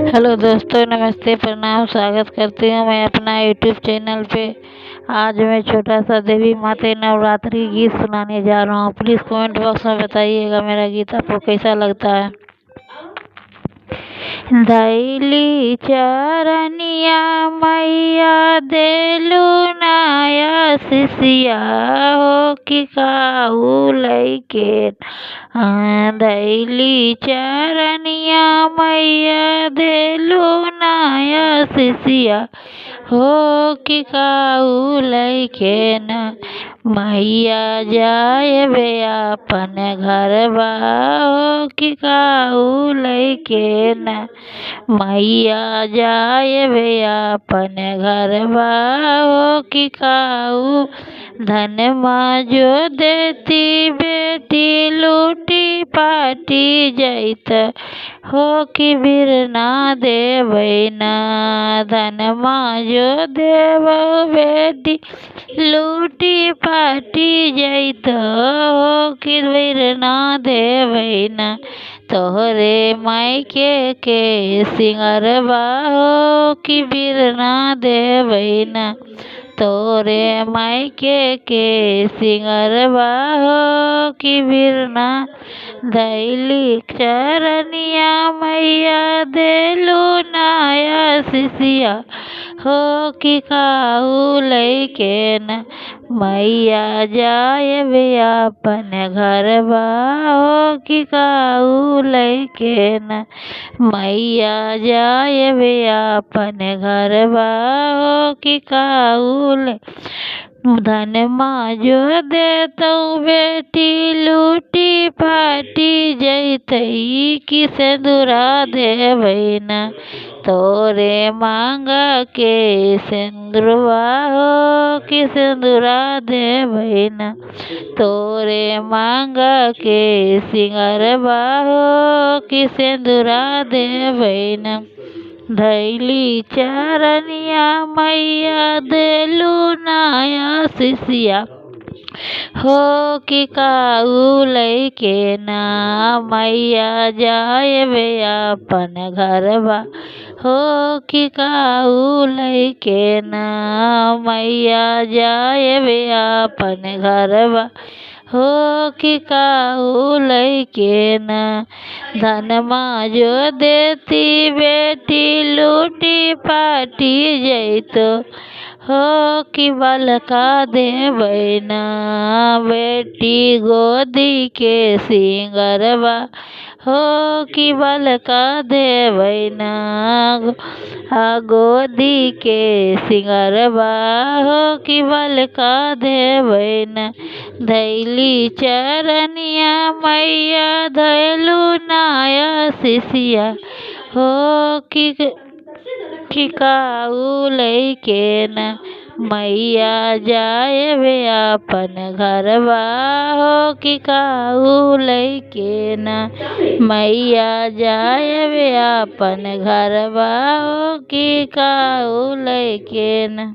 Hello दोस्तों, नमस्ते, प्रणाम। स्वागत करती हूँ मैं अपना यूट्यूब चैनल पे। आज मैं छोटा सा देवी माता नवरात्रि गीत सुनाने जा रहा हूँ। प्लीज़ कमेंट बॉक्स में बताइएगा मेरा गीत आपको कैसा लगता है। धैली चरनिया मैया देलू नाया शिष्या हो कि काहू लैके। धैली चरनिया मैया देलू नाया शिष्या हो कि काहू लैके न। मैया जाए बे अपन घरवा हो कि काहू लैके न। मैया जाए बे अपन घरवा हो कि काहू। धनमा जो देती बेटी लूटी पाटी जैत हो कि बिरना देवै ना। धनमा जो देव बेटी लूटी पाटी जैत हो कि बिरना देवै ना। तोहरे मायके के सिंगरवा हो कि बिरना देवै ना। तोरे मायके के सिंगरवा हो कि बिरना। धैली चरनिया मैया देलू नाया शिष्या हो कि काहू लैके न। मैया जाए बे अपन घरवा हो कि काहू लैके न। मैया जाए बे अपन घरवा हो कि काहू ले। धनमा जो देतौ बेटी लूटी पाटी जैतई कि सिंदूरा देवै ना। तोरे मांगा के सिंदूरवा हो कि सिंदूरा देवै ना। तोरे मांगा के सिंगरवा हो कि सिंदूरा देवै ना। धैली चरनिया मैया देलू नाया शिष्या हो कि काहू लैके ना। मैया जाए बे अपन घरवा हो कि काहू लैके ना। मैया जाए बे अपन घरवा हो कि काहू लैके ना। धनमा जो देती बेटी लूटी पाटी जैत हो कि बलका देवै ना। बेटी गोदी के सिंगरवा हो कि बलका देवै ना। गोदी के सिंगरवा हो कि बलका देवै ना। धैली चरनिया मैया धैलू नाया शिष्या हो कि काहू लैके न। मैया जाए बे अपन घरवा हो कि काहू लैके न। मैया जाए बे अपन घरवा हो कि काहू लैके न।